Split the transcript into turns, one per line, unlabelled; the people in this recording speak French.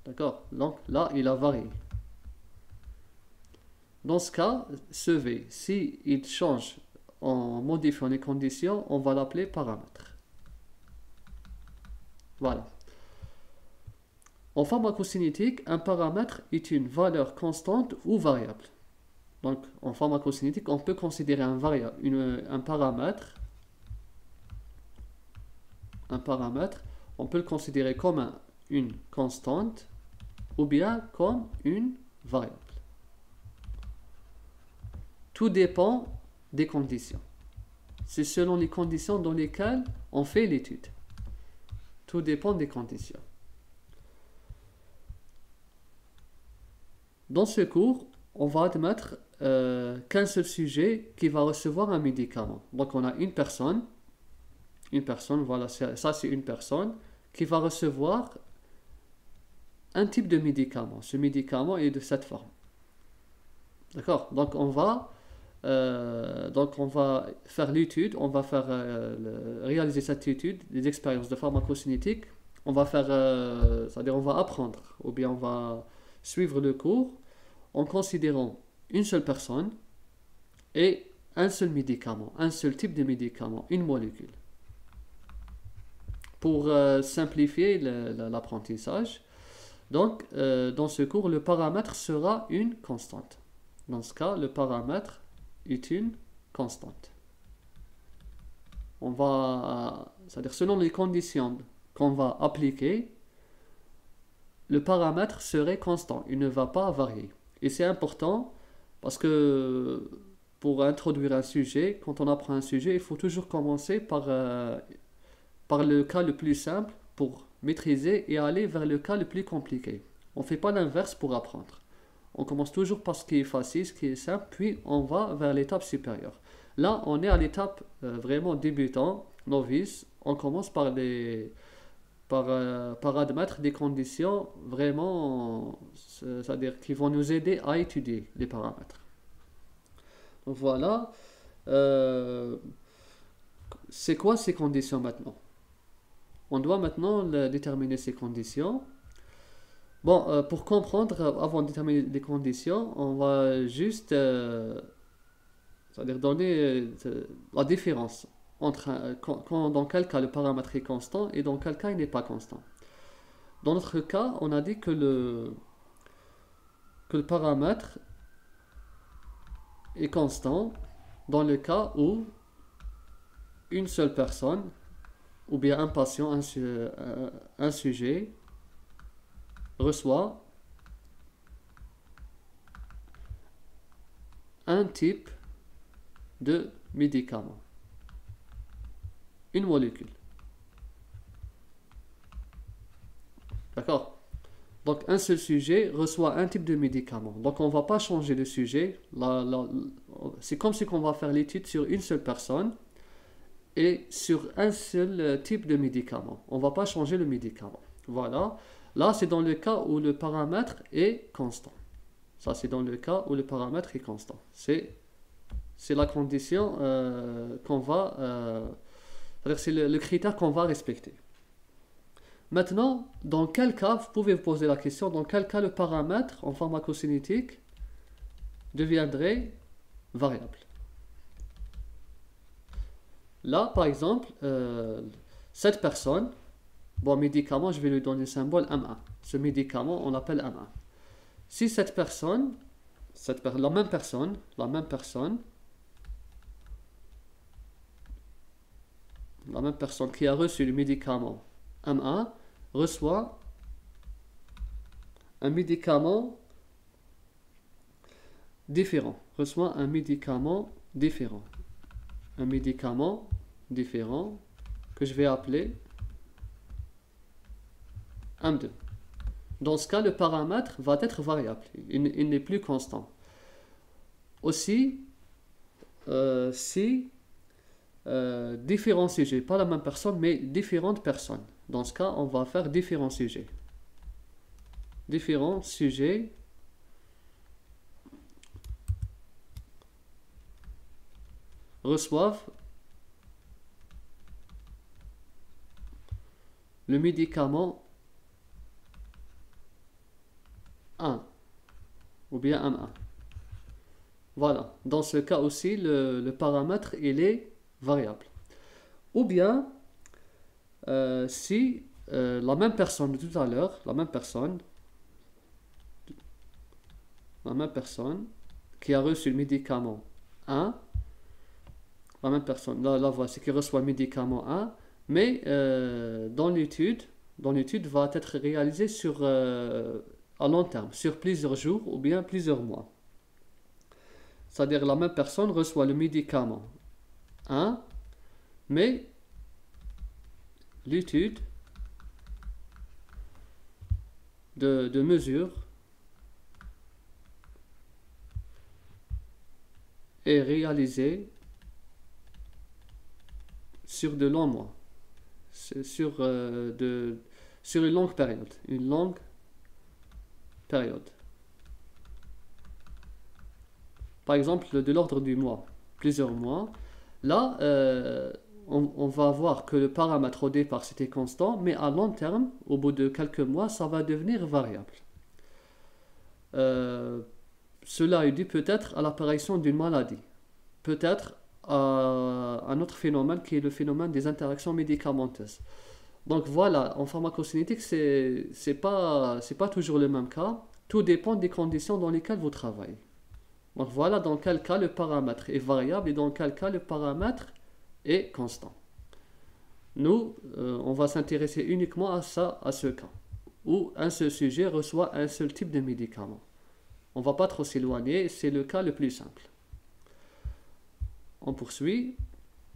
D'accord? Donc là, il a varié. Dans ce cas, ce V, si il change en modifiant les conditions, on va l'appeler paramètre. Voilà. En pharmacocinétique, un paramètre est une valeur constante ou variable. Donc, en pharmacocinétique, on peut considérer un paramètre, on peut le considérer comme une constante ou bien comme une variable. Tout dépend des conditions. C'est selon les conditions dans lesquelles on fait l'étude. Tout dépend des conditions. Dans ce cours, on va admettre qu'un seul sujet qui va recevoir un médicament. Donc on a une personne, voilà, ça c'est une personne qui va recevoir un type de médicament. Ce médicament est de cette forme. D'accord? Donc on va faire l'étude, on va faire réaliser cette étude, des expériences de pharmacocinétique. On va faire, c'est-à-dire on va apprendre, ou bien on va suivre le cours en considérant une seule personne et un seul médicament, un seul type de médicament, une molécule. Pour simplifier l'apprentissage, donc dans ce cours, le paramètre sera une constante. Dans ce cas, le paramètre est une constante. On va, c'est-à-dire selon les conditions qu'on va appliquer, le paramètre serait constant, il ne va pas varier. Et c'est important parce que pour introduire un sujet, quand on apprend un sujet, il faut toujours commencer par le cas le plus simple pour maîtriser et aller vers le cas le plus compliqué. On ne fait pas l'inverse pour apprendre. On commence toujours par ce qui est facile, ce qui est simple, puis on va vers l'étape supérieure. Là, on est à l'étape vraiment débutant, novice. On commence par admettre des conditions vraiment, c'est-à-dire qui vont nous aider à étudier les paramètres. Donc voilà. C'est quoi ces conditions maintenant? On doit maintenant déterminer ces conditions. Bon, pour comprendre, avant de déterminer les conditions, on va juste c'est-à-dire donner la différence entre dans quel cas le paramètre est constant et dans quel cas il n'est pas constant. Dans notre cas, on a dit que le paramètre est constant dans le cas où une seule personne, ou bien un patient, un sujet, reçoit un type de médicament, une molécule. D'accord? Donc un seul sujet reçoit un type de médicament. Donc on ne va pas changer de sujet. C'est comme si on va faire l'étude sur une seule personne et sur un seul type de médicament. On ne va pas changer le médicament. Voilà. Là, c'est dans le cas où le paramètre est constant. Ça, c'est dans le cas où le paramètre est constant. C'est la condition qu'on va... c'est-à-dire c'est le critère qu'on va respecter. Maintenant, dans quel cas, vous pouvez vous poser la question, dans quel cas le paramètre en pharmacocinétique deviendrait variable? Là, par exemple, cette personne, bon, médicament, je vais lui donner le symbole M1. Ce médicament, on l'appelle M1. Si cette personne, la même personne qui a reçu le médicament M1 reçoit un médicament différent, un médicament différent que je vais appeler M2. Dans ce cas, le paramètre va être variable, il n'est plus constant. Aussi, si différents sujets, pas la même personne, mais différentes personnes. Dans ce cas, on va faire différents sujets. Différents sujets reçoivent le médicament ou bien M1. Voilà, dans ce cas aussi, le paramètre, il est variable. Ou bien, si la même personne de tout à l'heure, la même personne qui a reçu le médicament 1, la même personne, la voici, qui reçoit le médicament 1, mais dans l'étude va être réalisée à long terme, sur plusieurs jours ou bien plusieurs mois. C'est-à-dire la même personne reçoit le médicament 1, mais l'étude de mesure est réalisée sur de longs mois, sur une longue période, Par exemple, de l'ordre du mois, plusieurs mois. Là, on va voir que le paramètre au départ c'était constant, mais à long terme, au bout de quelques mois, ça va devenir variable. Cela est dû peut-être à l'apparition d'une maladie, peut-être à un autre phénomène qui est le phénomène des interactions médicamenteuses. Donc voilà, en pharmacocinétique, c'est pas toujours le même cas. Tout dépend des conditions dans lesquelles vous travaillez. Donc voilà dans quel cas le paramètre est variable et dans quel cas le paramètre est constant. Nous, on va s'intéresser uniquement à ce cas, où un seul sujet reçoit un seul type de médicament. On ne va pas trop s'éloigner, c'est le cas le plus simple. On poursuit.